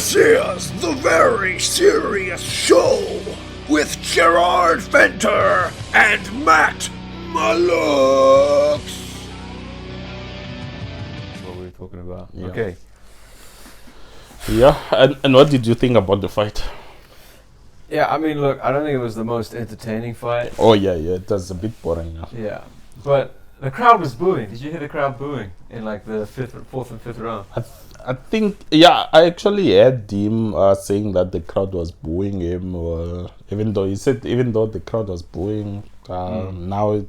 This is the Very Serious Show with Gerard Venter and Matt Malux. What were we talking about? Yeah. Okay. Yeah, and what did you think about the fight? Yeah, I mean, look, I don't think it was the most entertaining fight. Oh yeah, it was a bit boring. Yeah, but the crowd was booing. Did you hear the crowd booing in like the fourth and fifth round? I think, yeah, I actually heard him saying that the crowd was booing him, even though the crowd was booing, now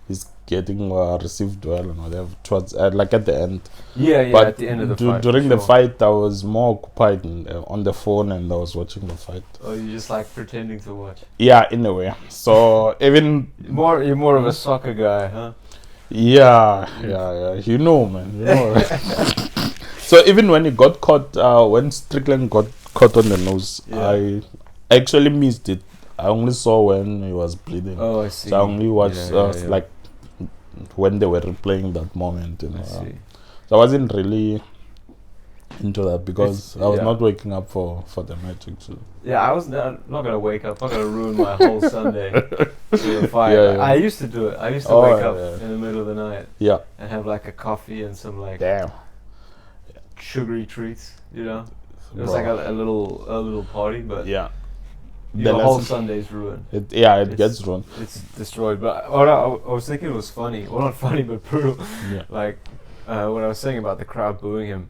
he's getting received well and whatever, towards, like at the end. Yeah, but at the end of the fight. During the fight, I was more occupied on the phone and I was watching the fight. Oh, you just like pretending to watch? Yeah, in a way. So even... You're more of a soccer guy, huh? Yeah, you know, man, you know. So even when he got caught, when Strickland got caught on the nose, I actually missed it. I only saw when he was bleeding. Oh, I see. So I only watched like when they were replaying that moment. You know. I see. So I wasn't really into that because I was not waking up for the match actually. Yeah, I was not gonna wake up. I'm not gonna ruin my whole Sunday with a fight. Yeah. I used to do it. I used to wake up in the middle of the night. Yeah. And have like a coffee and some like sugary treats. You know, it was like a little party, but your whole Sunday's ruined. It gets ruined. It's destroyed. But what I was thinking was funny. Well, not funny, but brutal. Yeah. Like what I was saying about the crowd booing him.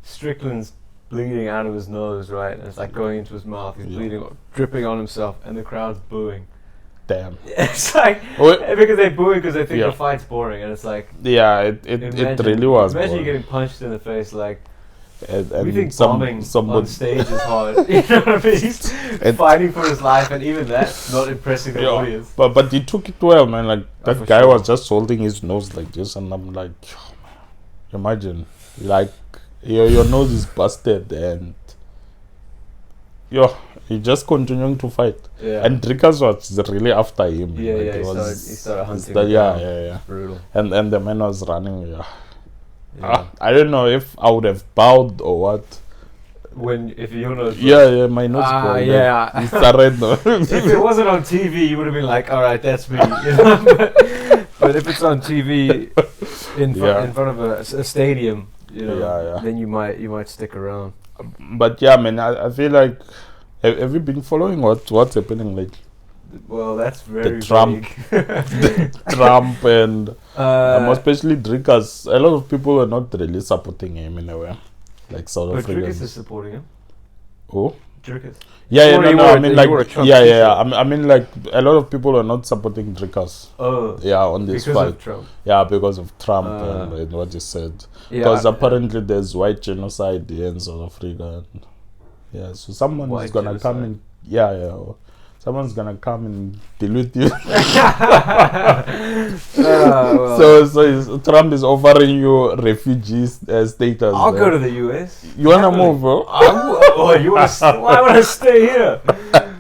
Strickland's bleeding out of his nose, right? And it's like going into his mouth. He's bleeding, dripping on himself, and the crowd's booing. Damn. It's like because they're booing because they think the fight's boring, and it's like it really was. Imagine you getting punched in the face, like. And we think bombing on stage is hard. You know what I mean? He's fighting for his life, and even that, not impressing the audience. But he took it well, man. Like that guy was just holding his nose like this, and I'm like, imagine, like your nose is busted, and you're just continuing to fight. Yeah. And Dricus was really after him. Yeah, like he started hunting him down. Brutal. And the man was running. I don't know if I would have bowed or what. If you know. My nose. Yeah. He started. If it wasn't on TV, you would have been like, "All right, that's me." You know? But if it's on TV in front of a stadium, you know, then you might stick around. But yeah, man, I feel like have you been following what's happening lately? Well, that's very Trump and especially Dricus. A lot of people are not really supporting him in a way, like South Africans. But Dricus is supporting him. Who? Dricus. I mean, like, I mean, like, a lot of people are not supporting Dricus. Oh. Yeah, on this fight. Because of Trump. Yeah, because of Trump and what he said. Because apparently there's white genocide here in South Africa. So someone is gonna come in. Someone's gonna come and deal with you. So Trump is offering you refugee status. I'll go to the US. You wanna move, bro? Why would I stay here?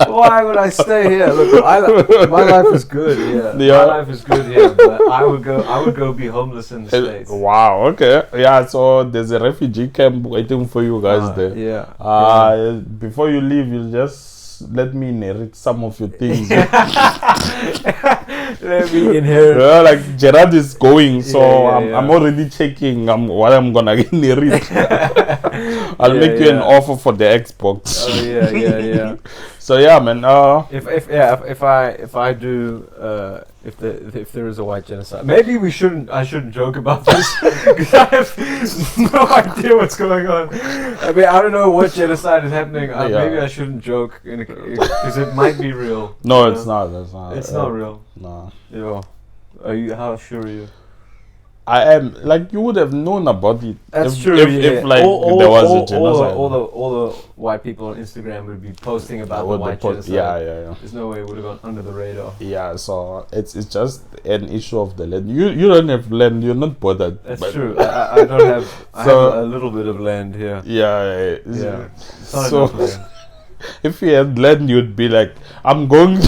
Why would I stay here? Look, my life is good. My life is good here. But I would go be homeless in the States. Wow. Okay. Yeah. So there's a refugee camp waiting for you guys there. Before you leave, you'll just let me inherit some of your things. Let me inherit. Like Gerard is going, so I'm already checking what I'm gonna inherit. I'll make you an offer for the Xbox. Oh yeah. So yeah, man. If there is a white genocide, maybe I shouldn't joke about this because I have no idea what's going on. I mean, I don't know what genocide is happening. Maybe I shouldn't joke because it might be real. No, it's not. It's not. It's not real. No. How sure are you? I am. Like, you would have known about it. That's true. If there was a genocide. All the white people on Instagram would be posting about the white genocide. Yeah. There's no way it would have gone under the radar. Yeah, so it's just an issue of the land. You don't have land. You're not bothered. That's true. I don't have. I have a little bit of land here. Yeah. It's not enough land. if you had land, you'd be like, I'm going.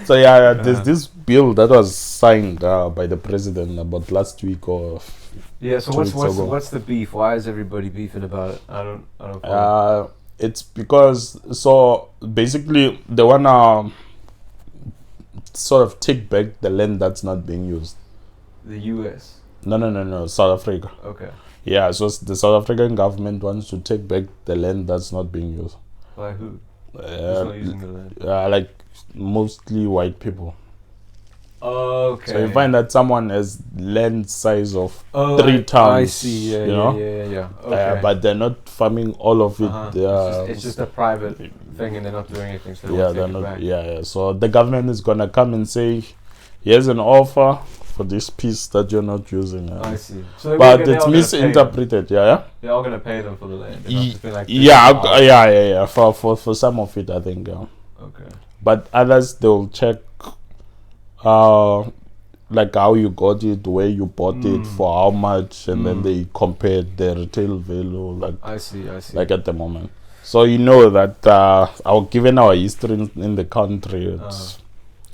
So there's this bill that was signed by the president about last week or. Yeah. So what's the beef? Why is everybody beefing about it? I don't. It's because basically they wanna sort of take back the land that's not being used. The U.S. No, South Africa. Okay. Yeah, so the South African government wants to take back the land that's not being used. By who? Who's not using the land? Like mostly white people. Okay. So you find that someone has land size of 3 tons. I see. Yeah, you know? Yeah. Okay. But they're not farming all of it. It's just a private thing, and they're not doing anything. So they're not. Yeah. So the government is gonna come and say, "Here's an offer for this piece that you're not using." I see. So but it's misinterpreted. Yeah. They're all gonna pay them for the land. For some of it, I think. Yeah. Okay. But others, they'll check. Like how you got it, where you bought it, for how much, and then they compared the retail value. Like I see. Like at the moment, so you know that given our history in the country,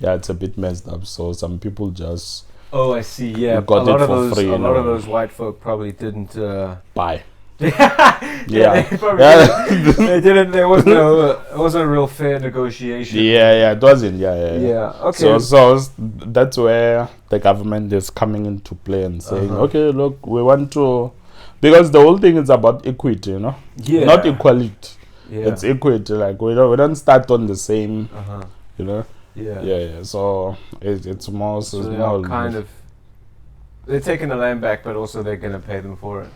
it's a bit messed up. So some people just I see. Yeah, got it for free. A lot of those white folk probably didn't buy. They didn't. It wasn't a real fair negotiation. It wasn't. Yeah. Okay. So that's where the government is coming into play and saying, okay, look, we want to, because the whole thing is about equity, you know. Yeah. Not equality. Yeah. It's equity. Like we don't start on the same. You know. Yeah. So it's more. So they're kind of. They're taking the land back, but also they're gonna pay them for it.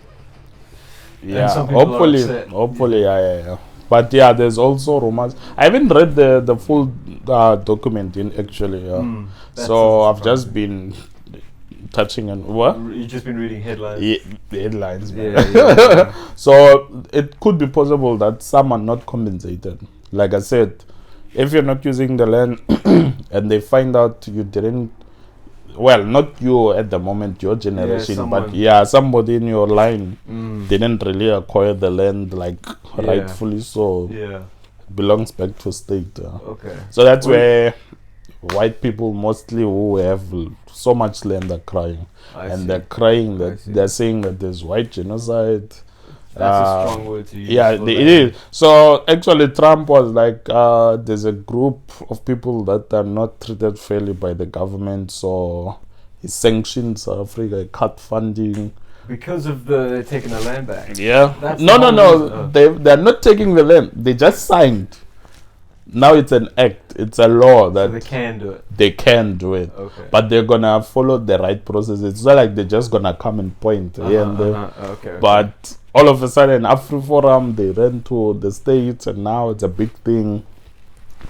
Yeah, hopefully, yeah. But there's also rumors. I haven't read the full document actually. So I've just been touching on what? You've just been reading headlines. Yeah, the headlines. Yeah. So it could be possible that some are not compensated. Like I said, if you're not using the land and they find out you didn't. Well, not you at the moment, your generation, but somebody in your line didn't really acquire the land rightfully, so it belongs back to state. Okay. So that's where white people mostly who have so much land are crying. They're crying that they're saying that there's white genocide. That's a strong word to use. Yeah, it is. So actually, Trump was like, there's a group of people that are not treated fairly by the government, so he sanctioned South Africa, cut funding. Because of they're taking the land back. Yeah. No. They're not taking the land. They just signed. Now it's an act. It's a law that they can do it. They can do it. Okay. But they're gonna follow the right process. It's not like they're just gonna come and point here and there. Okay. But all of a sudden, AfriForum, they ran to the States, and now it's a big thing.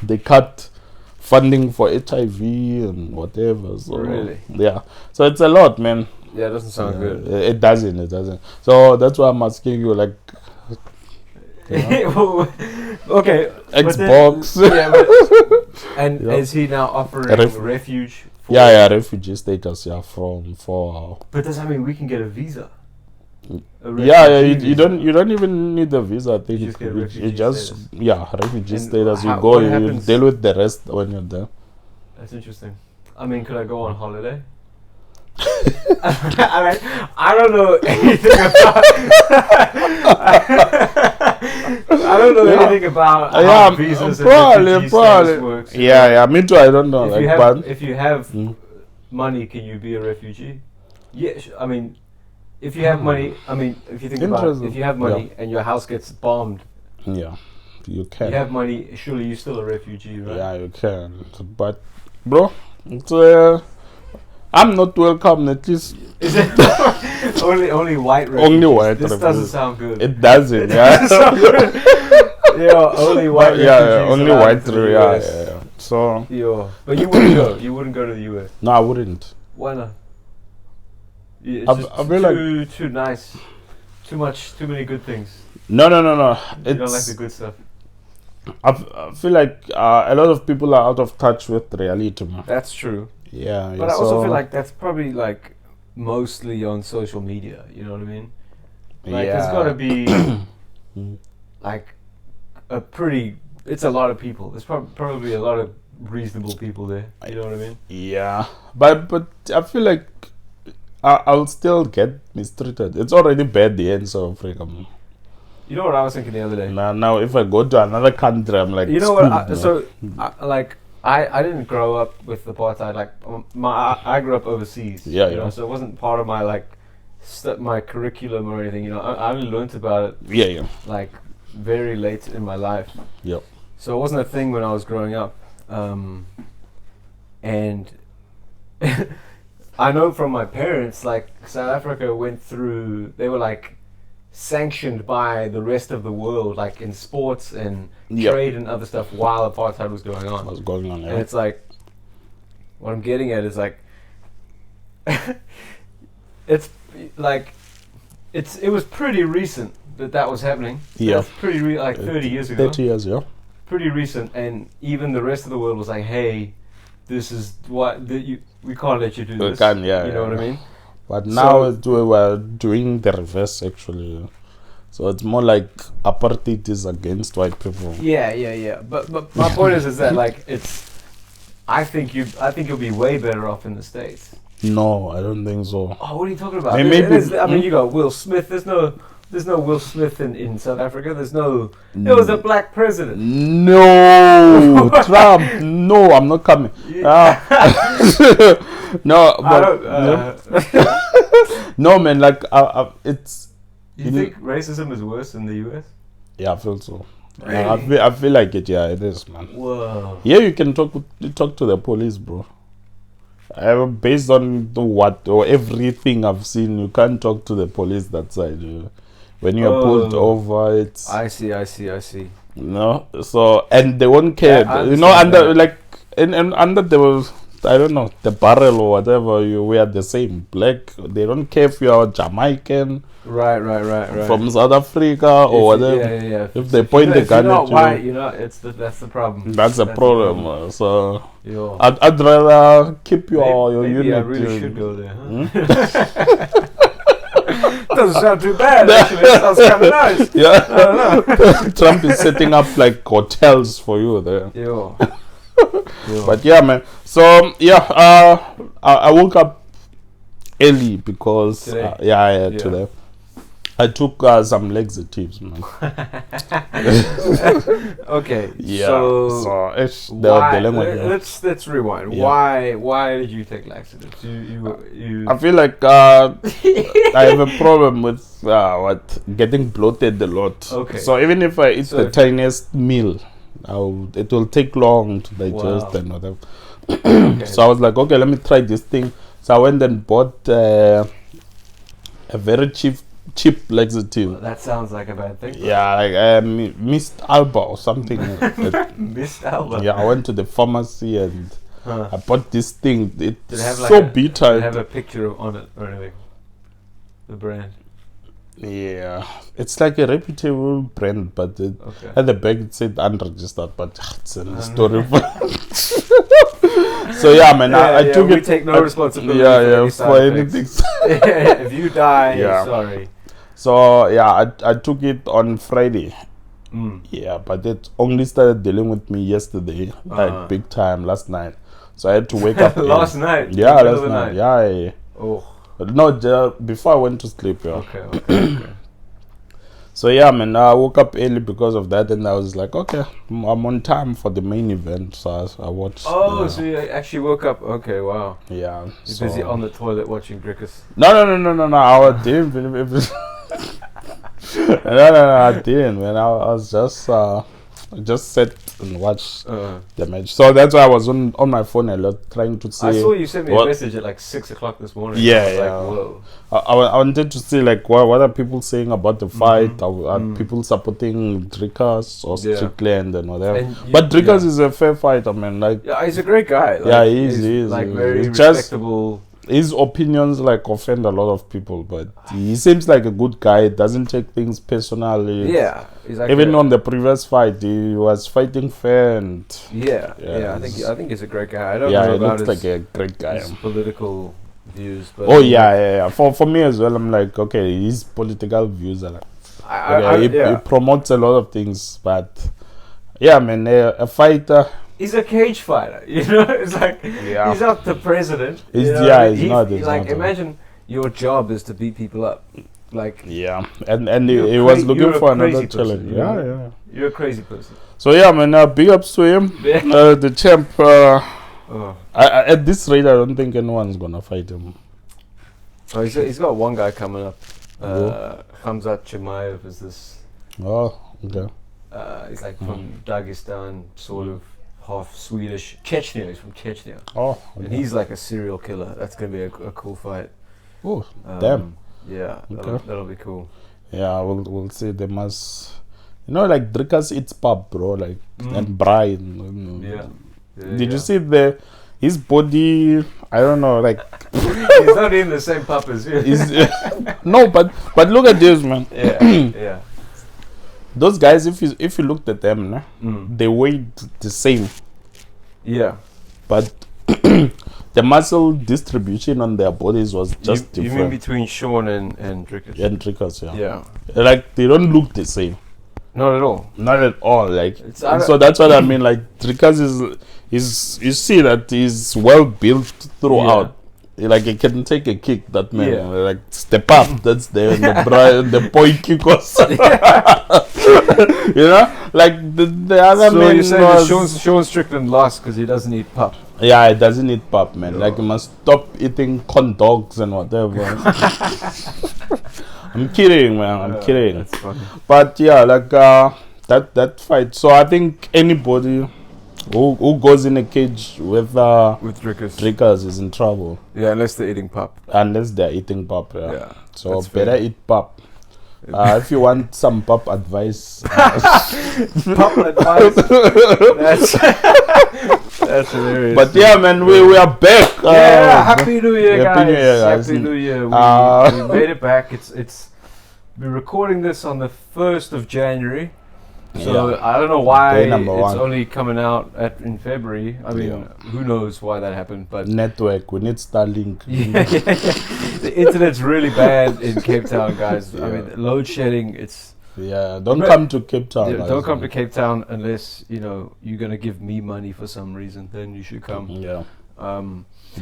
They cut funding for HIV and whatever. So, really? Yeah. So it's a lot, man. Yeah, it doesn't sound good. It doesn't. So that's why I'm asking you, like. Okay. Xbox. Is he now offering refuge? Refugee status. For. But does that mean we can get a visa? You don't even need a visa. I think refugee status. You go, you deal with the rest when you're there. That's interesting. I mean, could I go on holiday? I don't know anything about. I don't know anything about how visas and refugee status works. Me too. I don't know. If you have money, can you be a refugee? Yeah, I mean. If you have money, if you think about it, if you have money and your house gets bombed, you can. You have money, surely you're still a refugee, right? Yeah, you can. But, bro, it's, I'm not welcome, at least. Is it only white refugees? Only white This doesn't sound good. It doesn't, only white refugees. Only white refugees. So. But you wouldn't go. You wouldn't go to the US. No, I wouldn't. Why not? It's just too nice. Too many good things. No. You don't like the good stuff. I feel like a lot of people are out of touch with reality, man. That's true. Yeah. But I also feel like that's probably like mostly on social media. You know what I mean? Like there's got to be like it's a lot of people. There's probably a lot of reasonable people there. You know what I mean? Yeah, but I feel like I'll still get mistreated. It's already bad here in South Africa, man. You know what I was thinking the other day? Now if I go to another country, I'm like, you know what? screwed, I didn't grow up with apartheid. Like I grew up overseas. Yeah, you know, so it wasn't part of my my curriculum or anything. You know, I only learnt about it. Yeah. Like very late in my life. Yep. So it wasn't a thing when I was growing up. And I know from my parents, like South Africa went through. They were like sanctioned by the rest of the world, like in sports and trade and other stuff, while apartheid was going on. What's going on? Yeah. And it's like, what I'm getting at is like, it's like, it was pretty recent that was happening. Yeah, it's pretty like 30 years ago. 30 years, yeah. Pretty recent, and even the rest of the world was like, hey, this is what we can't let you do this. You know what I mean? But now we're doing the reverse, actually. So it's more like apartheid is against white people. Yeah. But my point is that like I think you'll be way better off in the States. No, I don't think so. Oh, what are you talking about? Maybe you got Will Smith. There's no Will Smith in South Africa. There was a black president. No, Trump. No, I'm not coming. No, but no, man. Like, it's. You think racism is worse in the US? Yeah, I feel so. Really? I feel like it. Yeah, it is, man. Whoa. Yeah, you can talk to the police, bro. Based on everything I've seen, you can't talk to the police that side. When you're pulled over, it's. I see. No, so and they won't care. Under the I don't know, the barrel or whatever, we are the same. Black, they don't care if you are Jamaican, right, from South Africa or whatever. Yeah. If they point the gun at you, that's the problem. That's the problem. So Yo. I'd rather keep your maybe unit. I really should go there. Huh? Doesn't sound too bad. Actually, it sounds kind of nice. Yeah, I don't know. Trump is setting up like hotels for you there. Yo. But yeah, man. So I woke up early because today. Today I took some laxatives, man. Okay. Yeah. So let's rewind. Yeah. Why did you take laxatives? You I feel like I have a problem with getting bloated a lot. Okay. So even if I eat the tiniest meal, it will take long to digest and whatever. Okay. So I was like, okay, let me try this thing. So I went and bought a very cheap laxative. Well, that sounds like a bad thing. Yeah, like Mist Alba or something. Mist Alba. Yeah, I went to the pharmacy and I bought this thing. It's like so bitter. Did it have a picture on it or anything? The brand. Yeah, it's like a reputable brand, but at the back it said unregistered, but it's a story. So yeah, man, I took it. We take no responsibility for anything. If you die, sorry. So yeah, I took it on Friday. Mm. Yeah, but it only started dealing with me yesterday, like big time last night. So I had to wake up last night. Yeah, last night. Yeah. Oh. No, before I went to sleep. Yeah. Okay. So yeah, man, I woke up early because of that, and I was like, okay, I'm on time for the main event. So I watched. Oh, so you actually woke up? Okay, wow. Yeah. You're busy on the toilet watching Dricus. No. I didn't. No, I didn't, man. I was just sat and watched the match. So that's why I was on my phone a lot, trying to see. I saw you sent me a message at like 6 o'clock this morning. Yeah. Like, whoa. I wanted to see like what are people saying about the fight? Are people supporting Dricus or Strickland and whatever? But Dricus is a fair fighter, man. Like, yeah, he's a great guy. Like, he is like very respectable. His opinions like offend a lot of people, but he seems like a good guy. Doesn't take things personally. Yeah, he's like even on the previous fight, he was fighting fair and I think he's a great guy. I don't know about he looks his, like a great guy. His political views, but yeah. For me as well, I'm like, okay, his political views are like, He promotes a lot of things, but yeah, man, a fighter. He's a cage fighter, you know. It's like he's not the president. He's not. Imagine your job is to beat people up, like and he was looking for another challenge. Yeah, you're a crazy person. So yeah, man, big ups to him, the champ. At this rate, I don't think anyone's gonna fight him. Oh, he's got one guy coming up. Hamzat Chimaev is this. Oh, okay. He's like from Dagestan, sort of half Swedish. Chechnya, he's from Chechnya. Oh, okay. And he's like a serial killer. That's gonna be a cool fight. Oh, damn. Yeah, that'll be cool. Yeah, we'll see. They must, like Dricus eats pub, bro, like and Brian. Did you see his body? I don't know, like he's not in the same pub as you. No, but look at this, man. Yeah. Those guys, if you looked at them, they weighed the same. Yeah. But the muscle distribution on their bodies was just different. You mean between Sean and Dricus? And Dricus, yeah. Yeah. Like, they don't look the same. Not at all. Not at all. Like, so that's what I mean. Like, Dricus is you see that he's well built throughout. Like, he can take a kick, that man. Yeah. Like, step up. That's the point kick also. Like the other so man. So you're saying Sean Strickland lost because he doesn't eat pop? Yeah, he doesn't eat pop, man. Like, he must stop eating corn dogs and whatever. I'm kidding, man. I'm kidding. That's funny. But yeah, like that fight. So I think anybody who goes in a cage with Dricus is in trouble. Yeah, unless they're eating pop. Unless they're eating pop, yeah. So better eat pop. If you want some pop advice. Pop advice. That's hilarious. But yeah, man, we are back. Happy New Year, guys. Happy New Year. We made it back. We're recording this on the 1st of January. So I don't know why it's only coming out in February. I mean, who knows why that happened? But network, we need Starlink. The internet's really bad in Cape Town, guys. I mean, load shedding. Don't come to Cape Town. Don't come to Cape Town unless you're gonna give me money for some reason. Then you should come. Yeah.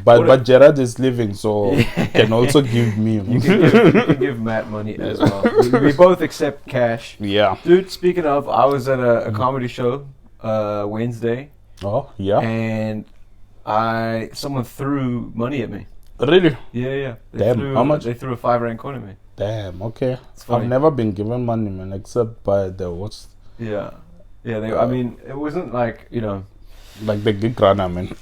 But Gerard is leaving, so can also give me. You can give Matt money as well. We both accept cash. Yeah. Dude, speaking of, I was at a comedy show Wednesday. Oh, yeah. And someone threw money at me. Really? Yeah. Damn, how much? They threw a 5 rand coin at me. Damn, okay. I've never been given money, man, except by the watch. Yeah. I mean, it wasn't like, like the gig runner, man.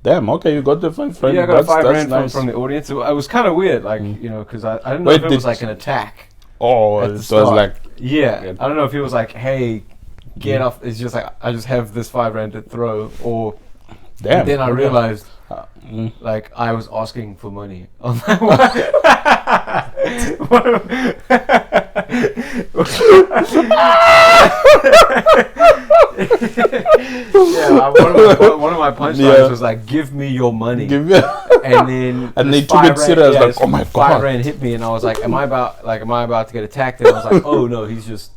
Damn, okay, you got the 5 rand. Yeah, I got 5 rand from the audience. It was kind of weird, like, because I didn't know if it was like an attack. Oh, it was like... Yeah, I don't know if he was like, hey, get off. It's just like, I just have this 5 rand to throw, or... Damn. Then I realized, like, I was asking for money on that one of my punchlines was like, "Give me your money," and then they took it serious, like, "Oh my god!" 5 rand hit me, and I was like, "Am I about to get attacked?" And I was like, "Oh no, he's just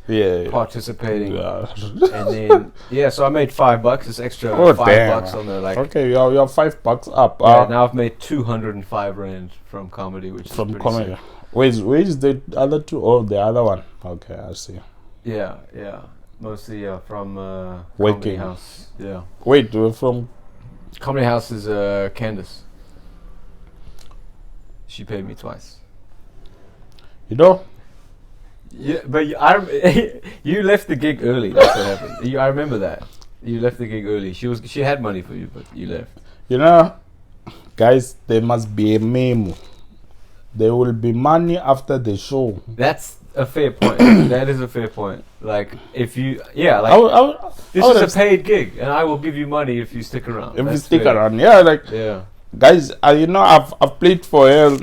participating." And then so I made $5. It's extra $5 on the like. Okay, you're $5 up. Now I've made 205 rand from comedy, which is pretty comedy. Sick. Where is the other two? Oh, the other one. Okay, I see. Yeah. Mostly from Comedy House. Yeah. Wait, from Comedy House is Candace. She paid me twice. Yeah, but you left the gig early. That's what happened. I remember that. You left the gig early. She had money for you, but you left. Guys, there must be a memo. There will be money after the show. That's a fair point. That is a fair point. Like, if you... Yeah, like... this is a paid gig, and I will give you money if you stick around. If you stick around, yeah, like... Yeah. Guys, I've played for her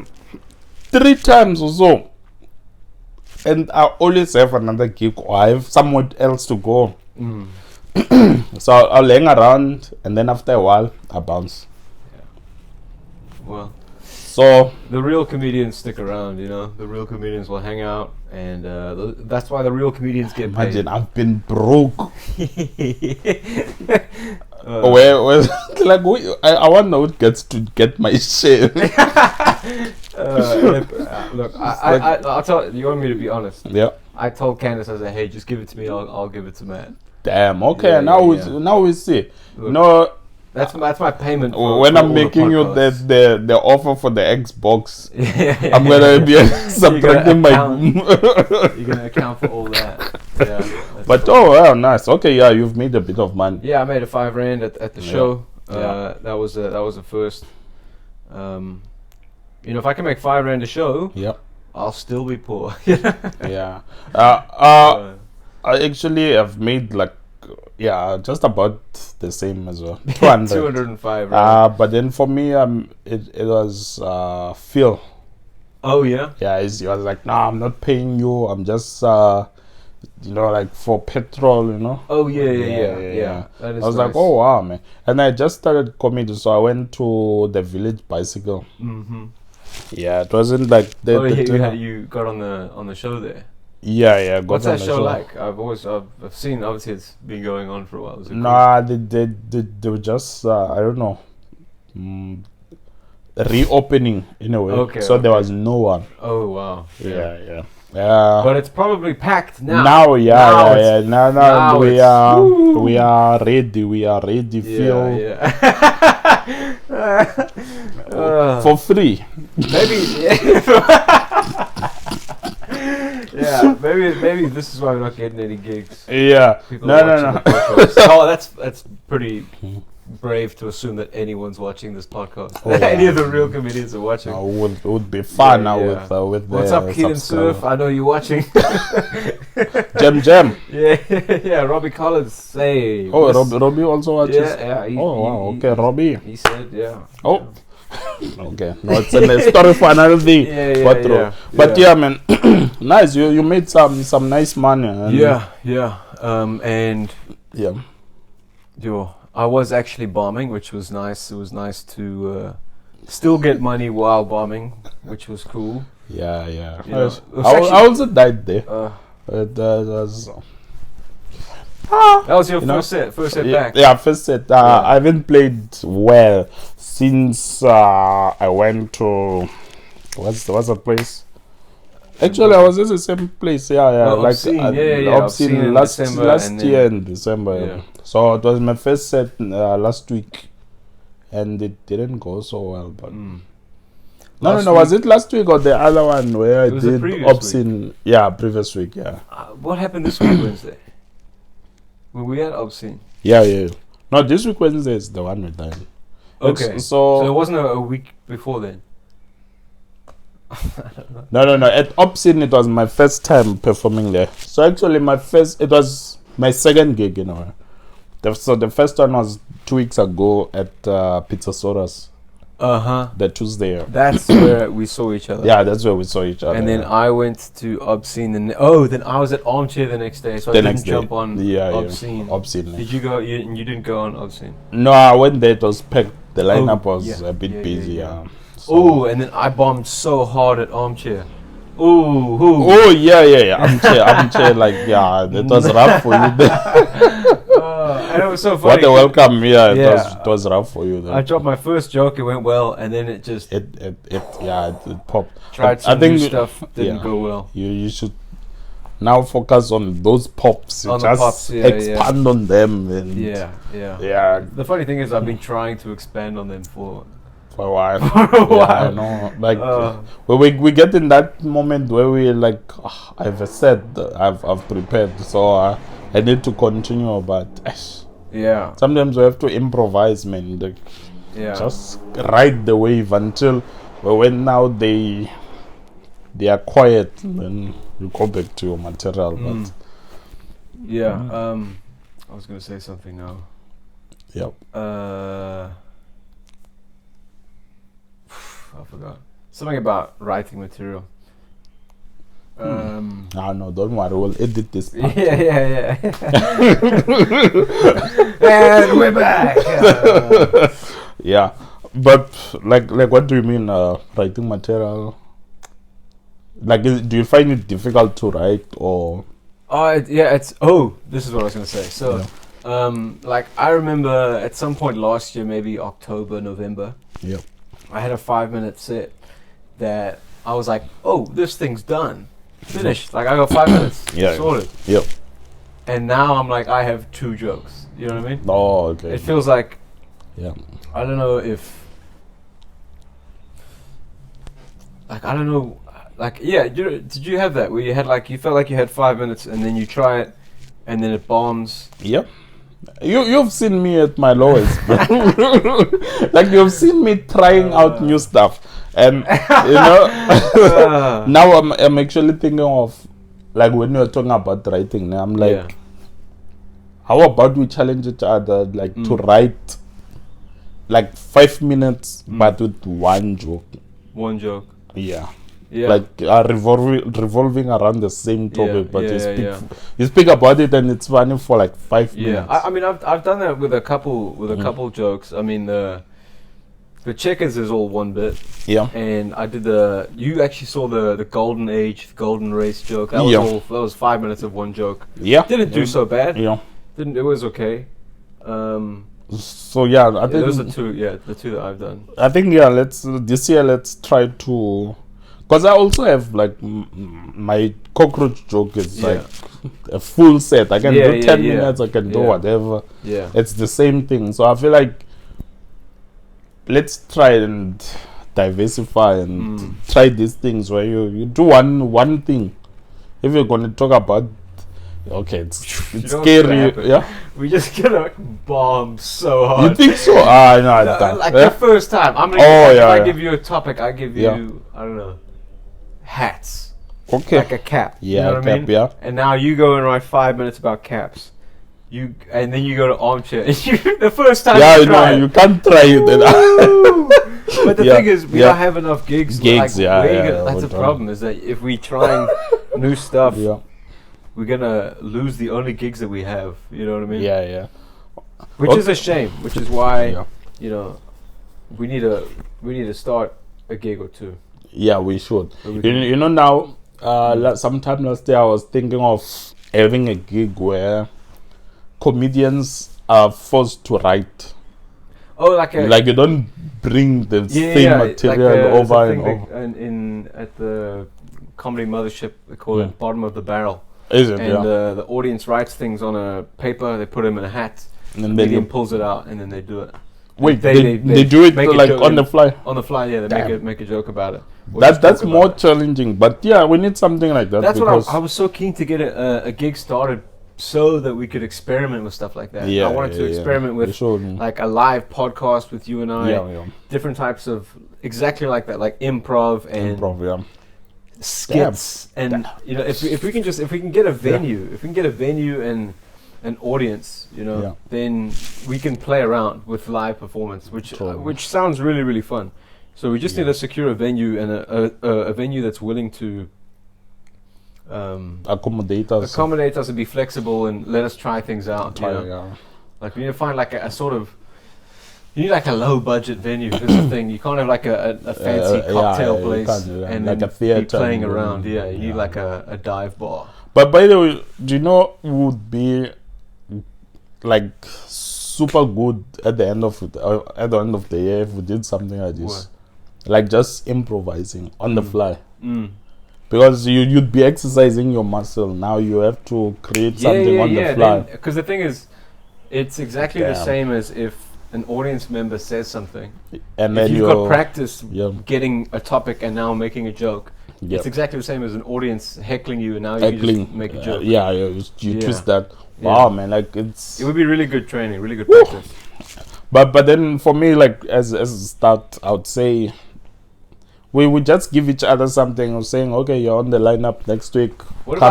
3 times or so. And I always have another gig, or I have somewhere else to go. So I'll hang around, and then after a while, I bounce. Yeah. Well... So the real comedians stick around, you know. The real comedians will hang out, and that's why the real comedians get paid. imagine I've been broke. Where like I wonder who gets to get my share. Look, I'll tell you. Want me to be honest? Yeah. I told Candace, I said, "Hey, just give it to me. I'll give it to Matt." Damn. Okay. Yeah, now yeah, now we see. Look, No. that's my payment. When for I'm all making you the offer for the Xbox, yeah, I'm gonna be subtracting my. You're gonna account for all that. Yeah. But oh well, nice. Okay, yeah, you've made a bit of money. Yeah, I made a $5 at the show. Yeah. That was a first. You know, if I can make $5 a show, Yep. I'll still be poor. Yeah. I actually have made like just about the same as well. 200. 205. Right? But then for me, it was Phil. Oh yeah. Yeah, he was like, "No, I'm not paying you. I'm just like for petrol, you know." Oh yeah. That is I was like, nice. "Oh wow, man!" And I just started comedy, so I went to the Village Bicycle. Mm-hmm. Yeah, it wasn't like you got on the show there. Yeah. What's that show like? I've seen. Obviously, it's been going on for a while. Nah, they were just I don't know, reopening in a way. Okay. So there was no one. Oh wow. Yeah. But it's probably packed now. Now we are ready. We are ready. Phil. For free. Maybe. Yeah, maybe this is why we're not getting any gigs. Yeah. People No. Oh, that's pretty brave to assume that anyone's watching this podcast. Oh, yeah. Any of the real comedians are watching. Would be fun now Yeah. with What's the up, Keelan Surf? I know you're watching. Jam. Yeah. Robbie Collins. Say. Oh, Robbie also watches. Yeah. Wow. Okay, Robbie. He said, yeah. Oh. Okay. No, it's a story for another day. But yeah, man. Nice. You made some nice money. And and yeah. I was actually bombing, which was nice. It was nice to still get money while bombing, which was cool. Yeah. You know, I also died there. That was your first set back. Yeah, first set. I haven't played well since I went to what's the place? Actually, I was in the same place. Obscene. Obscene last year in December. Yeah. So it was my first set last week, and it didn't go so well. But no. Was it last week or the other one where I did Obscene? Week. Yeah, previous week. Yeah. What happened this week Wednesday? When we had Obscene. Yeah. No, this week Wednesday is the one we're done. Okay. So it wasn't a week before then. No. At Obscene, it was my first time performing there. So actually, it was my second gig, you know. So the first one was 2 weeks ago at Pizzasaurus. The Tuesday. That's where we saw each other. Yeah, that's where we saw each other. And then I went to Obscene, and then I was at Armchair the next day, so I didn't jump on Obscene. Obscene. Did you go? You didn't go on Obscene? No, I went there. It was packed. The lineup was a bit busy. Yeah. So and then I bombed so hard at Armchair. Oh yeah. Armchair. It was rough for you there. And it was so funny. What a welcome! It was rough for you. Then. I dropped my first joke. It went well, and then it just it popped. Tried some new stuff. Didn't go well. You should now focus on those pops. On just the pops, expand on them. And yeah. The funny thing is, I've been trying to expand on them for a while. I know. Like we get in that moment where we like, I've said, I've prepared, so I need to continue. But sometimes we have to improvise, man. Like, just ride the wave until when now they are quiet, then you go back to your material. But I was gonna say something now. Yep. I forgot something about writing material. No, don't worry, we'll edit this part. Yeah. And we're back. Yeah, But like what do you mean writing material? Like, do you find it difficult to write or? This is what I was gonna say. So, like I remember at some point last year, maybe October, November. Yep. I had a 5-minute set that I was like, oh, this thing's done, finished. Like I got 5 minutes, sorted. Yep. And now I'm like, I have 2 jokes. You know what I mean? Oh, okay. It feels like, yeah. I don't know if, like I don't know, like did you have that where you had like you felt like you had 5 minutes and then you try it and then it bombs? Yep. You've seen me at my lowest, bro. Like you've seen me trying out new stuff, and you know. Now I'm actually thinking of like when you're talking about writing. I'm like, how about we challenge each other, like to write like 5 minutes, but with one joke. One joke. Yeah. Yeah. Like revolving around the same topic, but you speak about it and it's funny for like 5 minutes. I mean I've done that with a couple jokes. I mean the checkers is all one bit. Yeah. And I did you actually saw the golden age, golden race joke. That was that was 5 minutes of one joke. Yeah. Didn't do so bad. Yeah. It was okay. So I think those are the two that I've done. I think this year let's try to, because I also have like my cockroach joke is like a full set. I can do 10 minutes. I can do whatever. Yeah, it's the same thing. So I feel like let's try and diversify and try these things where you do one thing. If you're going to talk about, okay, it's scary. Yeah, we just gonna bomb so hard. You think so? No, like the first time. I'm gonna I give you a topic. I give you I don't know, hats. Okay. Like a cap. Yeah, you know what I mean? Yeah. And now you go and write 5 minutes about caps. And then you go to armchair. And the first time you can't try it. But the thing is, we don't have enough gigs. That's the problem. Is that if we try new stuff, we're gonna lose the only gigs that we have. You know what I mean? Yeah. Which is a shame. Which is why we need to start a gig or two. Yeah, we should. You know now. Sometime last year, I was thinking of having a gig where comedians are forced to write. Oh, like you don't bring the same material over and over. At the comedy mothership, they call it bottom of the barrel. Is it? And the audience writes things on a paper. They put them in a hat. And the medium pulls it out, and then they do it. Wait, they do it like on the fly? On the fly, yeah. They make a joke about it. That's more challenging, but we need something like that. That's what I was so keen to get a gig started so that we could experiment with stuff like that. I wanted to experiment with like a live podcast with you and I. Different types of exactly like that, like improv and skits. And if we can get a venue, and an audience, then we can play around with live performance, which sounds really, really fun. So we just need to secure a venue and a venue that's willing to accommodate us and be flexible and let us try things out. Like we need to find like a sort of, you need like a low budget venue. That's the thing. You can't have like a fancy cocktail place and like a theater be playing around. You need like a dive bar. But by the way, do you know who would be like super good at the end of the year if we did something like this? What? Like just improvising on the fly. Because you'd be exercising your muscle. Now you have to create something on the fly. Because the thing is, it's exactly the same as if an audience member says something. And then you've got practice getting a topic and now making a joke. It's exactly the same as an audience heckling you and now you just make a joke. You twist that. Wow, man, like it would be really good training, really good practice. But then for me, like as a start, I would say we would just give each other something of saying, okay, you're on the lineup next week. What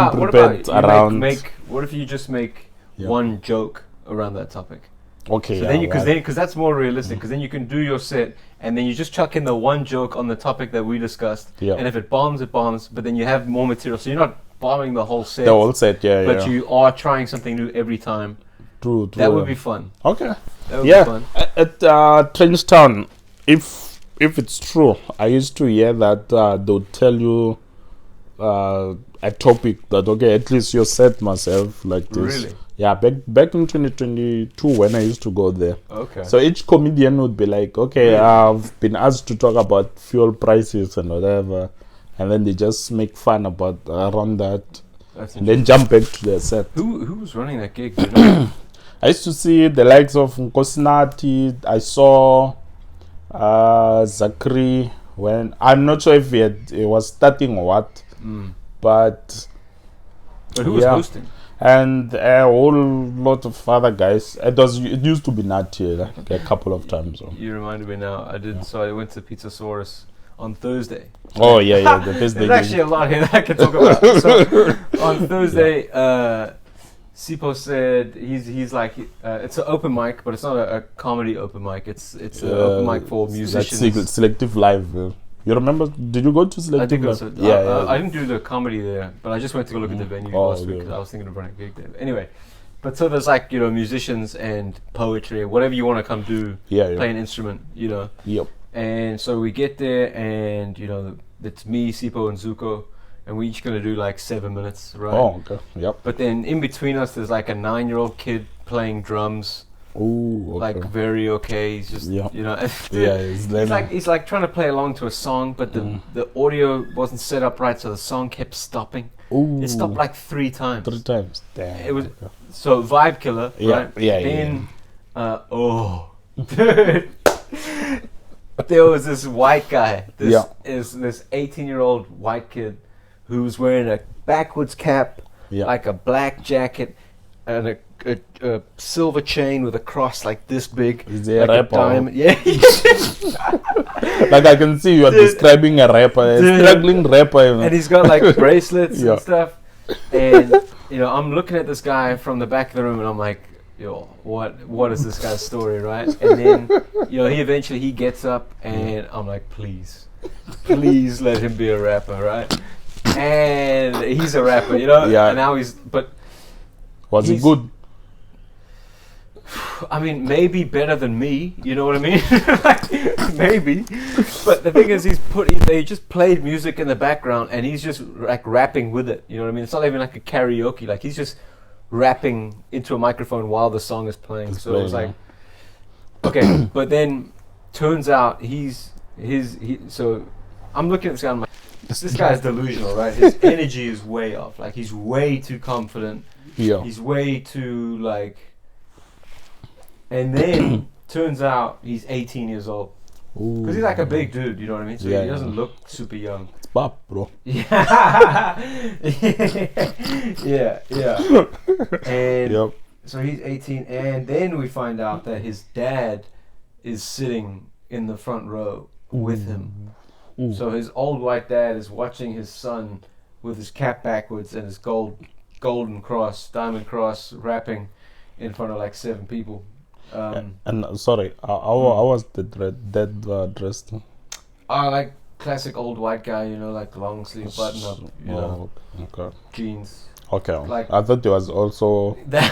if you just make one joke around that topic? Okay. So because that's more realistic. Because then you can do your set, and then you just chuck in the one joke on the topic that we discussed. And if it bombs, it bombs. But then you have more material, so you're not bombing the whole set. But you are trying something new every time. True. That would be fun. Okay. That would be fun. At Trenchtown, if it's true, I used to hear that they'll tell you a topic that okay, at least your set must have like this. Really? Yeah, back in 2022 when I used to go there. Okay. So each comedian would be like, okay, I've been asked to talk about fuel prices and whatever, and then they just make fun about around that, and then jump back to their set. Who was running that gig? Do you know? I used to see the likes of Nkosinati. I saw Zachary when I'm not sure if he was starting or what, but who was hosting? And a whole lot of other guys. It used to be Nati like a couple of times. So. You reminded me now. So I went to Pizzasaurus on Thursday. Oh yeah, the Thursday. There's actually a lot here that I can talk about. So on Thursday, Sipo said he's like it's an open mic, but it's not a comedy open mic. It's an open mic for musicians. Like Selective Live. You remember? Did you go to Selective Live? I think so. I didn't do the comedy there, but I just went to go look at the venue last week because I was thinking of running a gig there. Anyway, but so there's like musicians and poetry, whatever you want to come do, play an instrument, Yep. And so we get there, and it's me, Sipo, and Zuko, and we're each gonna do like 7 minutes, right? Oh, okay. Yep. But then in between us, there's like a 9-year-old kid playing drums. Ooh, okay. Like very okay. He's just he's like trying to play along to a song, but the audio wasn't set up right, so the song kept stopping. Ooh. It stopped like 3 times. 3 times. Damn. It was so vibe killer, right? Yeah. Then dude. There was this white guy, this 18-year-old white kid who was wearing a backwards cap, like a black jacket, and a silver chain with a cross like this big. Is he a rapper? Diamond. Yeah. Like I can see you are describing a rapper, a struggling rapper. And he's got like bracelets and stuff. And I'm looking at this guy from the back of the room, and I'm like, what is this guy's story, right? And then, he eventually gets up, and I'm like, please let him be a rapper, right? And he's a rapper, Yeah. And now was he good? I mean, maybe better than me. You know what I mean? Maybe. But the thing is, they just played music in the background, and he's just like rapping with it. You know what I mean? It's not even like a karaoke. Like he's just rapping into a microphone while the song is playing. So it was like, okay. But then turns out so I'm looking at this guy. I'm like, this guy's delusional, right? His energy is way off. Like he's way too confident. Yeah. He's way too like. And then turns out he's 18 years old. Because he's like a big dude, you know what I mean? So he doesn't look super young. It's pop, bro. Yeah. And so he's 18, and then we find out that his dad is sitting in the front row with him. So his old white dad is watching his son with his cap backwards and his golden cross, diamond cross, rapping in front of like 7 people. And sorry, how was the dad dressed? Like classic old white guy, like long sleeve button up, okay. jeans. Okay, Like, I thought there was also. That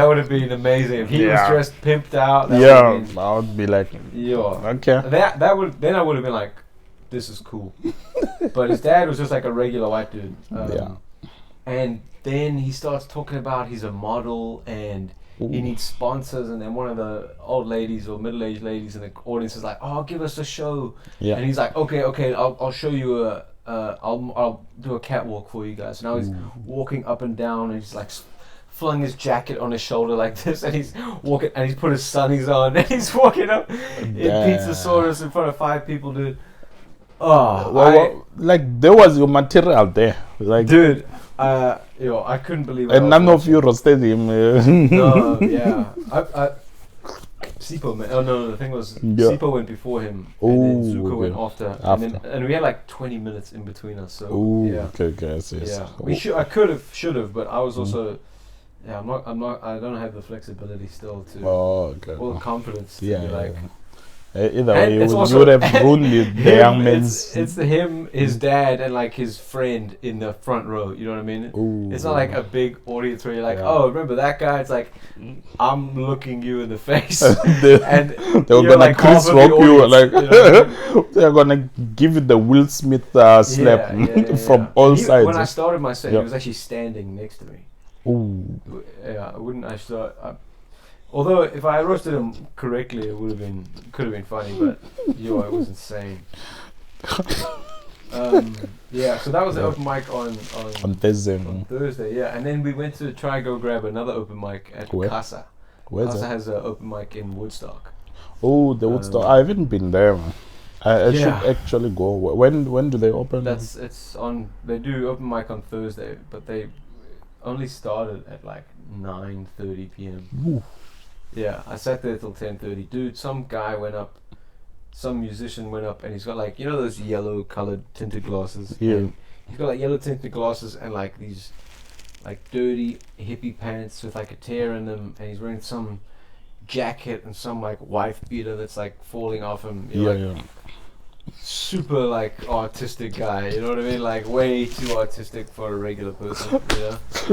would have been amazing if he was dressed pimped out. I would be like, okay. That would then I would have been like, this is cool. But his dad was just like a regular white dude. And then he starts talking about he's a model and he needs sponsors, and then one of the old ladies or middle-aged ladies in the audience is like, "Oh, give us a show." And he's like, "Okay, I'll show you I'll do a catwalk for you guys." So now he's walking up and down, and he's like flung his jacket on his shoulder like this, and he's walking, and he's put his sunnies on, and he's walking up in Pizzasaurus in front of 5 people, dude. Like there was your material there, like dude. I couldn't believe it. And none of you roasted him. No, yeah. Sipo, man. Oh no, the thing was, Sipo went before him, and then Zuko went after. And we had like 20 minutes in between us. So okay, yes. Yeah, I should have, but I was also, I don't have the flexibility still to, or the confidence to be like, Either And way, it's you also would have ruined the young man's. It's him, his dad, and like his friend in the front row. You know what I mean? Ooh. It's not like a big audience where you're like, Yeah. oh, remember that guy? It's like, I'm looking you in the face, they, and they were you're gonna like half Chris of Rock the you, audience, like you know what I mean? they're gonna give you the Will Smith slap from all And sides. when I started my set, Yeah. he was actually standing next to me. Ooh. Yeah, I wouldn't. Although if I roasted him correctly, it could have been funny. But it was insane. Yeah, so that was the open mic on Thursday. Thursday. Yeah, and then we went to try go grab another open mic at Where? Casa. Where's Casa that? has an open mic in Woodstock. Oh, the Woodstock. I haven't been there, man. I should Yeah. actually go. When do they open? They do open mic on Thursday, but they only started at like 9:30 p.m. Ooh. Yeah, I sat there till 10:30. Dude, some musician went up, and he's got like, those yellow colored tinted glasses. Yeah. And he's got like yellow tinted glasses and like these like dirty hippie pants with like a tear in them, and he's wearing some jacket and some like wife beater that's like falling off him. Yeah. Super like artistic guy, you know what I mean? Like way too artistic for a regular person,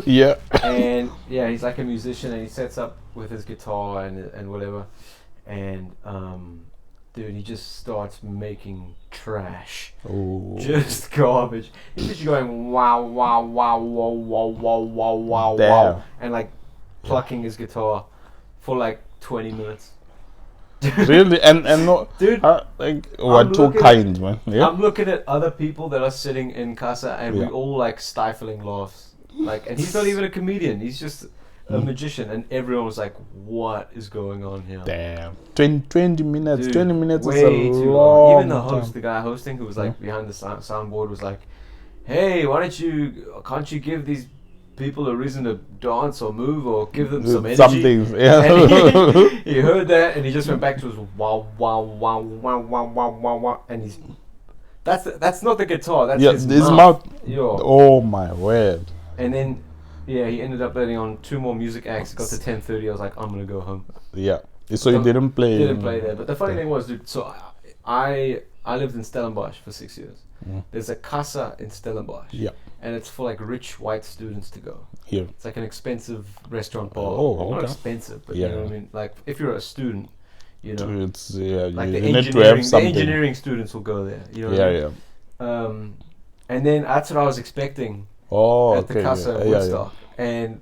Yeah. And yeah, he's like a musician, and he sets up with his guitar and whatever, and dude, he just starts making trash. Oh. Just garbage. He's just going wow wow wow wow wow wow wow wow Damn. wow, and like plucking his guitar for like 20 minutes. Really? And no, Dude, like we're too kind, man. Yeah. I'm looking at other people that are sitting in Casa, and we all like stifling laughs. Like, and he's not even a comedian; he's just a magician. And everyone was like, "What is going on here?" Damn. 20 minutes. Dude, 20 minutes way is a too long long. Even the time. host, the guy hosting, who was like behind the soundboard, was like, "Hey, can't you give these people a reason to dance or move or give them some energy?" Something, yeah. And he heard that, and he just went back to his wow wow wow wow wow wow wow wow, and that's not the guitar, that's his mouth. Yo. Oh my word. And then he ended up letting on 2 more music acts. It got to 10:30. I was like, I'm gonna go home. Yeah. So you didn't play. Didn't play there. But the funny thing was, dude. So I lived in Stellenbosch for 6 years. There's a Casa in Stellenbosch. Yeah. And it's for like rich white students to go. Here. It's like an expensive restaurant bar. Oh, Not okay. expensive, but you know what I mean. Like if you're a student, It's like the you need to have the something. engineering students will go there. You know what I mean? Yeah. And then that's what I was expecting Oh, at okay. the Casa Yeah, in Woodstock. And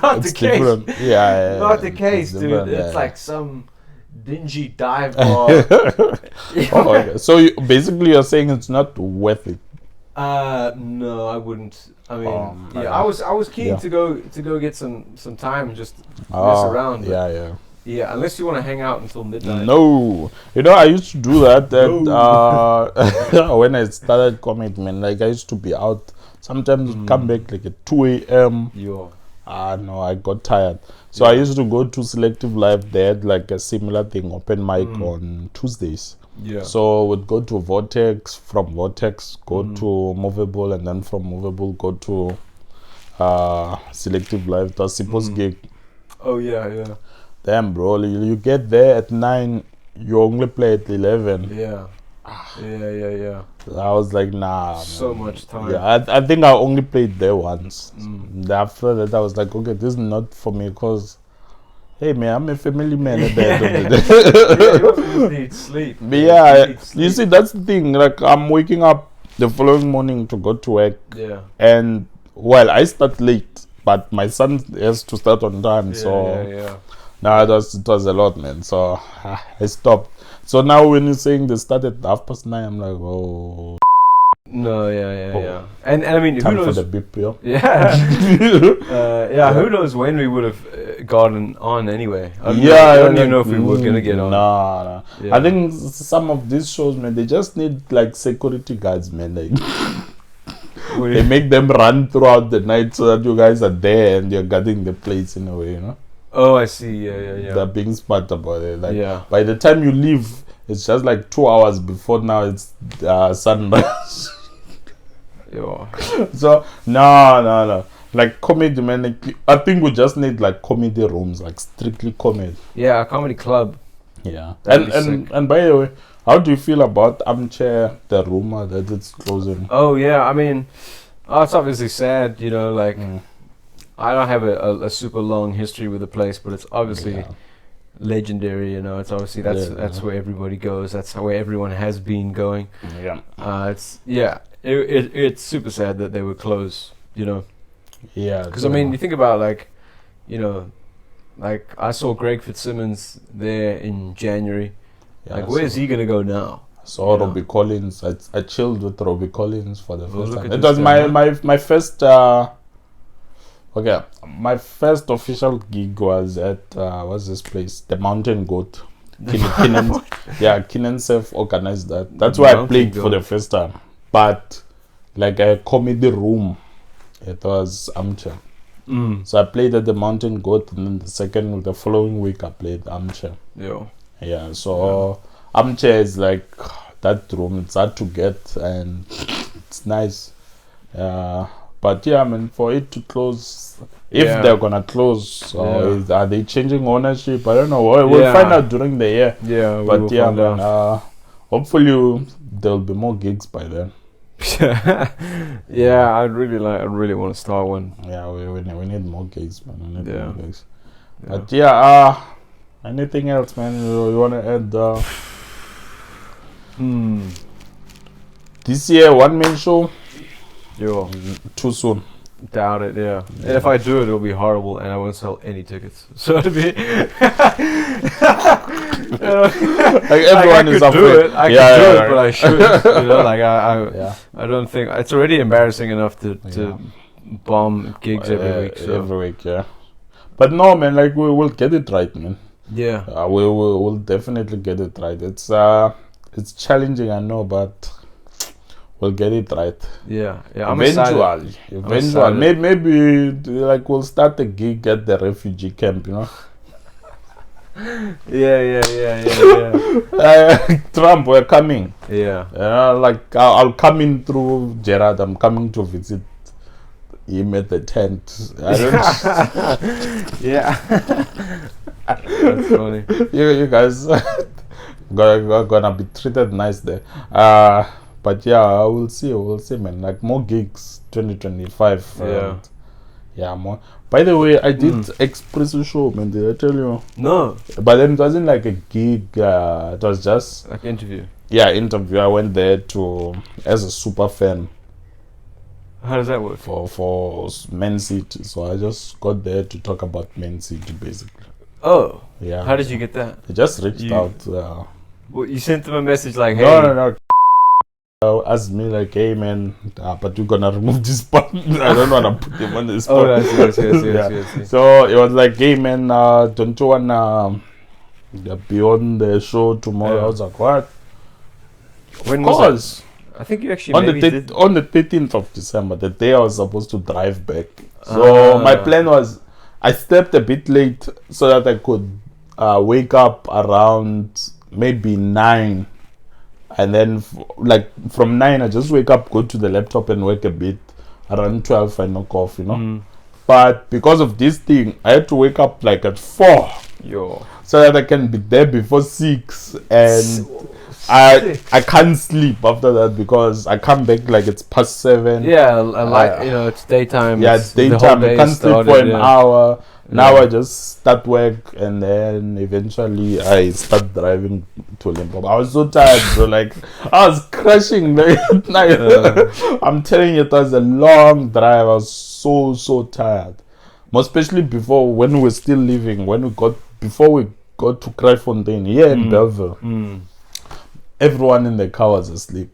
not It's the case. different. Yeah. Not the case, It's dude. different, It's yeah. like some dingy dive bar. Oh, okay. So basically, you're saying it's not worth it. No, I wouldn't. I mean, okay. I was keen Yeah. to go get some time and just mess around. But Yeah. Unless you want to hang out until midnight. No, I used to do that. When I started comedy, man, like I used to be out. Sometimes come back like at 2 a.m. No, I got tired. So I used to go to Selective Live. They had like a similar thing, open mic on Tuesdays. Yeah. So would go to Vortex, from Vortex go to Movable, and then from Movable go to Selective Live. That's supposed gig. Oh yeah. Damn, bro, you get there at 9, you only play at 11. Yeah. Yeah. I was like, nah. So man. much time. Yeah, I think I only played there once. After that, I was like, okay, this is not for me, because, hey, man, I'm a family man at the end of the day. You also just need sleep. You see, that's the thing. Like, I'm waking up the following morning to go to work. Yeah. And, well, I start late, but my son has to start on time, Yeah. No, it was a lot, man. So I stopped. So now when you're saying they start at 9:30, I'm like, oh. No, yeah. And I mean, Time who knows? for the beep, yo. Yeah. Who knows when we would have gotten on anyway. I don't even know if we were going to get on. Nah. Yeah. I think some of these shows, man, they just need like security guards, man. Like, they make them run throughout the night so that you guys are there and you're guarding the place in a way, Oh, I see. Yeah. They're being smart about it. Like, Yeah. by the time you leave, it's just like 2 hours before now it's sunrise. Yo. So, no. Like, comedy, man, like, I think we just need like comedy rooms, like strictly comedy. Yeah, a comedy club. Yeah. That'd be sick. And by the way, how do you feel about Armchair, the rumor that it's closing? Oh yeah, I mean, it's obviously sad, you know. Like, I don't have a super long history with the place, but it's obviously legendary. You know, it's obviously that's where everybody goes. That's where everyone has been going. Yeah. It's super sad that they would close. You know. Yeah. Because I mean, you think about like, you know, like I saw Greg Fitzsimmons there in January. Yeah, like, where's he gonna go now? So Robbie Collins, I chilled with Robbie Collins for the first time. It this was guy, my first my first official gig was at what's this place? The Mountain Goat. Kinensef organized that. That's why I played for the first time. But like a comedy room, it was Armchair. So I played at the Mountain Goat, and then the following week I played Armchair. Yeah, so Armchair is like that room. It's hard to get and it's nice. But yeah, I mean, for it to close, if they're gonna close, are they changing ownership? I don't know. We'll find out during the year. Yeah, but yeah, man, hopefully there'll be more gigs by then. Yeah, I really want to start one. Yeah, we need more gigs, man. We need more gigs. Yeah. But anything else, man? You want to add? This year, one-man show? Yo. Too soon. Doubt it, yeah. And if I do it, it'll be horrible, and I won't sell any tickets. So it'll be... like everyone is up for it. I can do it, but I shouldn't. You know, like I don't think... It's already embarrassing enough to bomb gigs every week. So. Every week, yeah. But no, man, like we will get it right, man. Yeah. We'll definitely get it right. It's challenging, I know, but we'll get it right. Yeah. Eventually. Maybe like we'll start a gig at the refugee camp, you know. Yeah. Trump, we're coming. Yeah. Like I'll come in through Gerard. I'm coming to visit him at the tent. I don't. Yeah. That's funny. You guys gonna be treated nice there. But yeah, we'll see, man. Like more gigs, 2025. Yeah, more. By the way, I did Expresso show, man. Did I tell you? No. But then it wasn't like a gig. It was just like interview. Yeah, interview. I went there as a super fan. How does that work? For Man City. So I just got there to talk about Man City, basically. Oh. Yeah. How did you get that? I just reached out. Well, you sent them a message like, hey. No. Asked me like, hey man, but we're gonna remove this button. I don't wanna put them on the spot. Oh, yes. So it was like, hey man, don't you wanna be on the show tomorrow? I was like, what? When was it? I think you actually on the 13th of December, the day I was supposed to drive back. So my plan was, I slept a bit late so that I could wake up around maybe 9. And then, like, from 9, I just wake up, go to the laptop and work a bit. Around 12, I knock off, you know. But because of this thing, I had to wake up, like, at 4. So that I can be there before 6. And I can't sleep after that because I come back, like, it's past 7. Yeah, like, you know, it's daytime. Yeah, it's daytime. I can't sleep for an hour. Now I just start work and then eventually I start driving to Limpopo. I was so tired, bro. Like I was crashing at night. I'm telling you, it was a long drive. I was so tired. Most especially when we were still living. Before we got to Kraaifontein here in Belleville. Everyone in the car was asleep.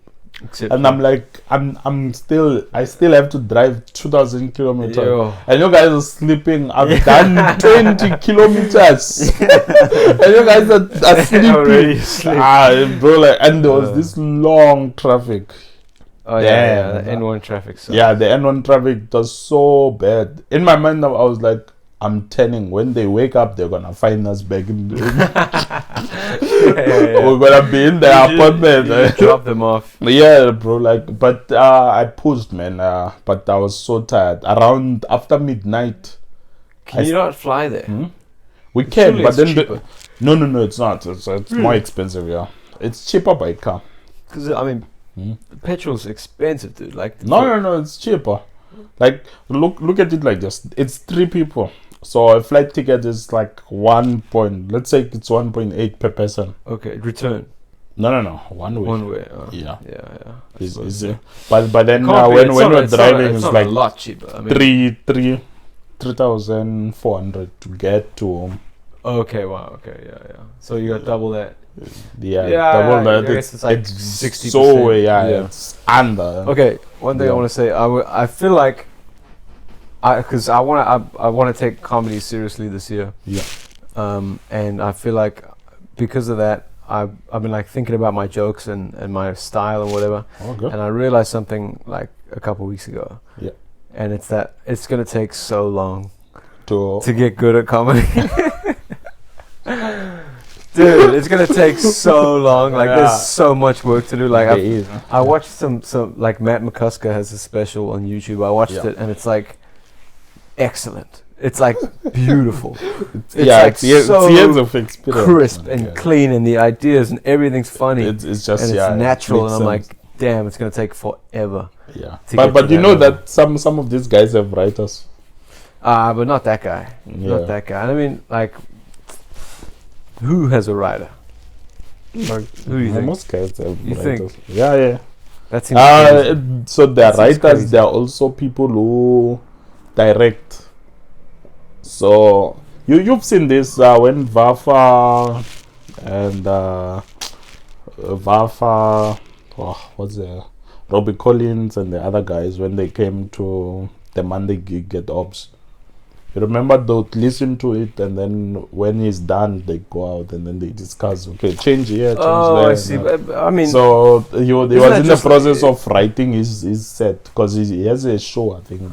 And I'm like, I still have to drive 2,000 kilometers. And you guys are sleeping. I've done 20 kilometers. And you guys are sleeping. Bro, like, and there was this long traffic. Oh, yeah, the N1 traffic. Sucks. Yeah, the N1 traffic was so bad. In my mind, I was like, I'm turning. When they wake up, they're gonna find us back in the We're gonna be in their apartment. You drop them off. Yeah, bro. Like, but I pushed, man. But I was so tired. Around after midnight. Can you not fly there? We can, Surely but it's then cheaper. no, it's not. It's more expensive. Yeah, it's cheaper by car. Because I mean, petrol's expensive, dude. Like No, it's cheaper. Like look at it like this. It's 3 people. So a flight ticket is like let's say it's 1.8 per person. Okay, return. No, 1 way. 1 way. Yeah. Is But then when we're driving, it's like a lot cheaper. I mean, 3,400 to get to home. Okay, wow. Okay, yeah. So you got double that. Yeah, Yeah, double that. I guess it's like it's 60%. so it's under. Okay, one thing I want to say, I feel like, because I want to take comedy seriously this year. Yeah. And I feel like because of that, I've been like thinking about my jokes and my style and whatever. Oh, good. And I realized something like a couple weeks ago. Yeah. And it's that it's gonna take so long To get good at comedy. Dude, it's gonna take so long. Like there's so much work to do. Like I watched some like Matt McCusker has a special on YouTube. I watched it and it's like excellent. It's like beautiful. It's like so years of experience, crisp and clean, and the ideas and everything's funny. It's just and it's natural, and I'm sense. like, damn, it's gonna take forever. Yeah, to get but to you know level. that some of these guys have writers. But not that guy. Yeah. Not that guy. I mean, like, who has a writer? Like, who do you think? Most guys have You writers. think? Yeah. That seems crazy. So they're That seems writers. crazy. They're also people who direct. So you've seen this when Vafa and what's the Robbie Collins and the other guys, when they came to the Monday gig at Ops. You remember they would listen to it, and then when it's done, they go out and then they discuss. Okay, change here, change there. I see. But, I mean, So he was that in the just process of writing his set because he has a show, I think.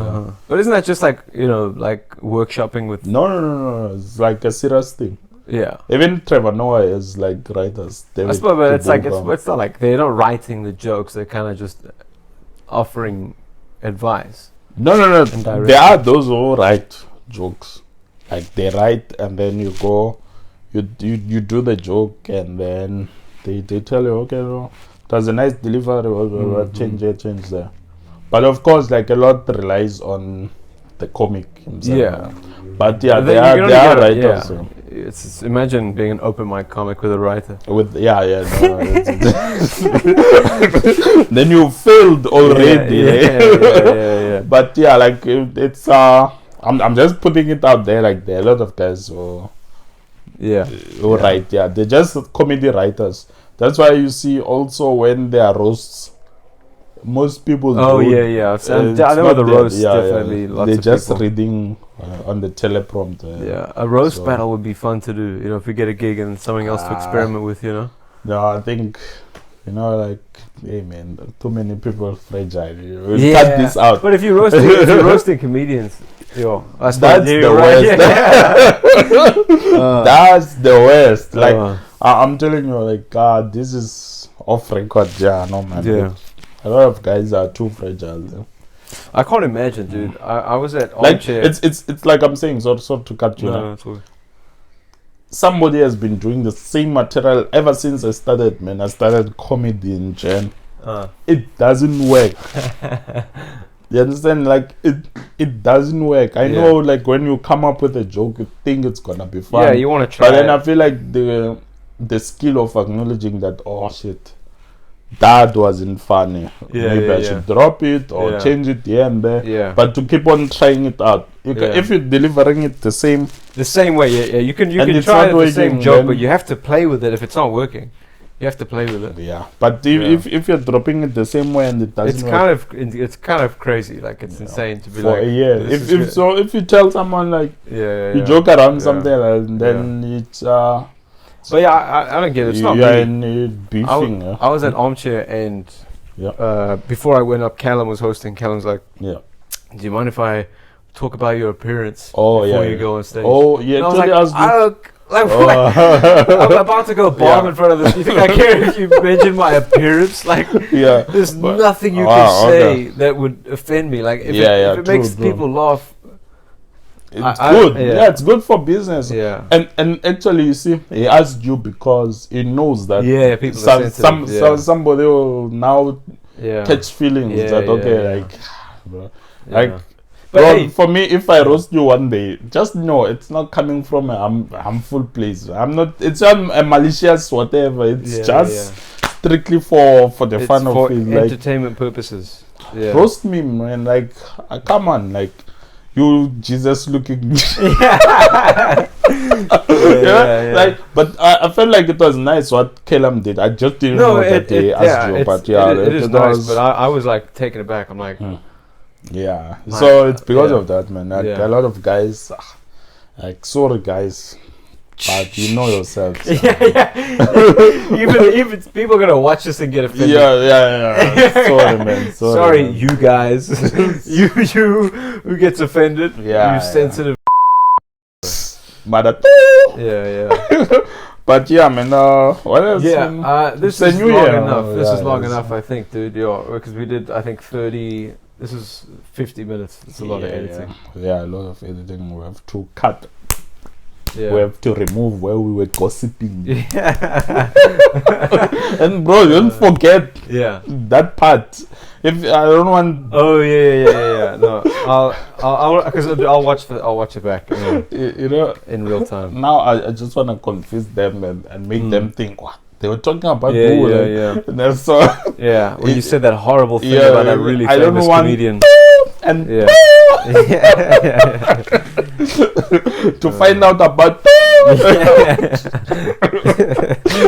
but isn't that just like like workshopping with? No. It's like a serious thing. Yeah. Even Trevor Noah is like writers. I suppose, but it's like it's not like they're not writing the jokes. They're kind of just offering advice. No. And direct. There are those who write jokes. Like they write and then you go, you do the joke and then they tell you, okay, no, it was a nice delivery, change there. But of course, like a lot relies on the comic himself. Yeah. But yeah, But they then you are can only writers. get So. It's imagine being an open mic comic with a writer. With then you failed already. Yeah. But yeah, like it's I'm just putting it out there. Like there are a lot of guys who write. Yeah, they're just comedy writers. That's why you see also when there are roasts, most people. Oh yeah. So I know the roast definitely. Lots they're of just people. reading on the teleprompter. Yeah, a roast battle would be fun to do. If we get a gig and something else to experiment with. No, I think like, hey man, too many people are fragile. We'll cut this out. But if you're roasting comedians, that's the worst. That's the worst. Like I'm telling you, like this is off record. Yeah, no man. Yeah. A lot of guys are too fragile. I can't imagine, dude. I was at Like Armchair. it's like I'm saying, so to cut you. No, it's all- Somebody has been doing the same material ever since I started, man. I started comedy in Jan. It doesn't work. You understand? Like it doesn't work. I know, like when you come up with a joke, you think it's gonna be fun. Yeah, you want to try. But then I feel like the skill of acknowledging that, oh shit, that wasn't funny. Maybe I should drop it or change it here and there. Yeah. But to keep on trying it out, if you're delivering it the same way. Yeah. You can it's try not the same working, joke, then- but you have to play with it. If it's not working, you have to play with it. Yeah, but if you're dropping it the same way and it doesn't work, It's kind of crazy. Like it's insane to be for like a year. this If you tell someone like you joke. joke around something and then it's But yeah, I don't get it. It's not you're me. in beefing. I was at Armchair and before I went up, Callum was hosting. Callum's like, Yeah. do you mind if I talk about your appearance Oh before yeah. you go on stage? Oh yeah. And I was Totally like, asked I'm about to go bomb in front of this. You think I care if you mention my appearance? Like, yeah. there's But- nothing you Wow, can say okay. that would offend me. Like, if Yeah, it true, makes true. people laugh, It's good. Yeah. Yeah, it's good for business. Yeah. And actually, you see, he asked you because he knows that People are sensitive. somebody will now catch feelings that like, bro, like. But Bro, hey, for me, if I roast you one day, just know it's not coming from a harmful place. I'm not. It's not a malicious whatever. It's just strictly for the fun of it, like entertainment purposes. Yeah. Roast me, man. Like, come on, like you Jesus looking. Like, but I felt like it was nice what Kellam did. I just didn't know that they asked you, but it is nice. But I was like taken aback. I'm like. Yeah, so it's because of that, man. Like, a lot of guys, like, sorry, guys, but you know yourselves. Even people are gonna watch this and get offended. Yeah. Sorry, man. Sorry, man. you guys. you who gets offended? You sensitive. But Yeah. But yeah, man. What else? This is long enough. This is long enough, I think, dude. Because we did, I think, 30. This is 50 minutes. It's a lot of editing. Yeah, a lot of editing. We have to cut. Yeah. We have to remove where we were gossiping. And bro, don't forget that part. If I don't want. Oh yeah. No, I'll watch it back. You know, in real time. Now I just want to confuse them and make them think what they were talking about. Yeah. So when you said that horrible thing about that really famous comedian. And to find out about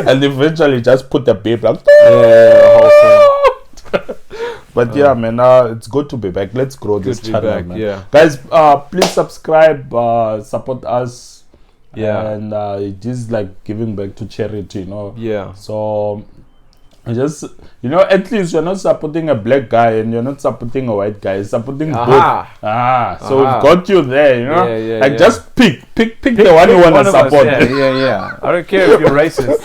and eventually just put the babe like but man, it's good to be back. Let's grow this channel, man. Guys, please subscribe, support us. And it is like giving back to charity, you know. So just, you know, at least you're not supporting a black guy and you're not supporting a white guy. You're supporting both. So we've got you there, you know. Just pick the one you want to support. I don't care if you're racist.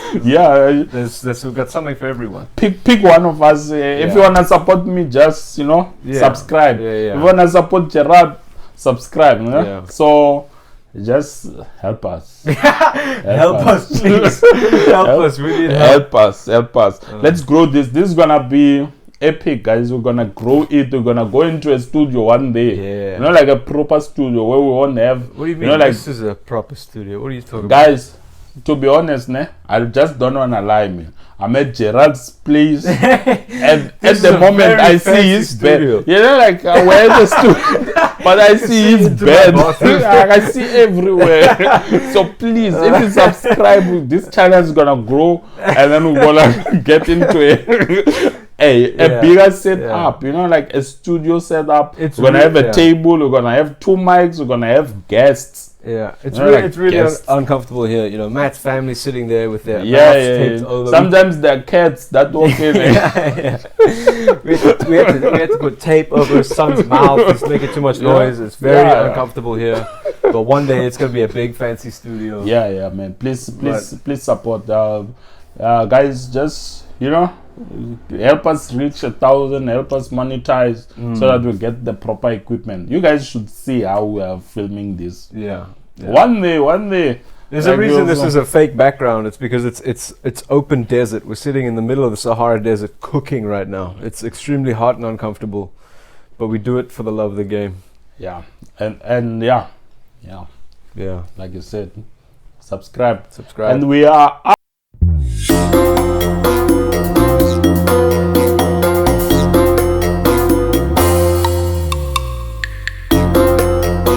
We've got something for everyone. Pick one of us. If you want to support me, just, you know, subscribe. If you want to support Gerard, subscribe. You know? So just help us. Help us, please. Help us. We need help. Help us. Let's grow this. This is gonna be epic, guys. We're gonna grow it. We're gonna go into a studio one day. You know, like a proper studio where we won't have. What do you mean? You know, like, this is a proper studio. What are you talking about? Guys, to be honest, I just don't wanna lie, man. I'm at Gerard's place, and at the moment I see his bed. You know, like where's the studio? But I see his bed. I see everywhere. So please, if you subscribe, this channel is gonna grow, and then we're gonna get into a bigger setup. You know, like a studio setup. We're gonna have a table. We're gonna have 2 mics. We're gonna have guests. It's really uncomfortable here. You know, Matt's family sitting there with their mouths taped over. Sometimes there are cats that walk in. We had to put tape over his son's mouth. He's making too much noise. It's very uncomfortable here. But one day it's gonna be a big fancy studio. Yeah, man. Please support. Guys, just, you know, help us reach 1,000. Help us monetize so that we get the proper equipment. You guys should see how we are filming this. One day. There's a reason this is a fake background. It's because it's open desert. We're sitting in the middle of the Sahara Desert cooking right now. It's extremely hot and uncomfortable, but we do it for the love of the game. And like you said, subscribe. And we are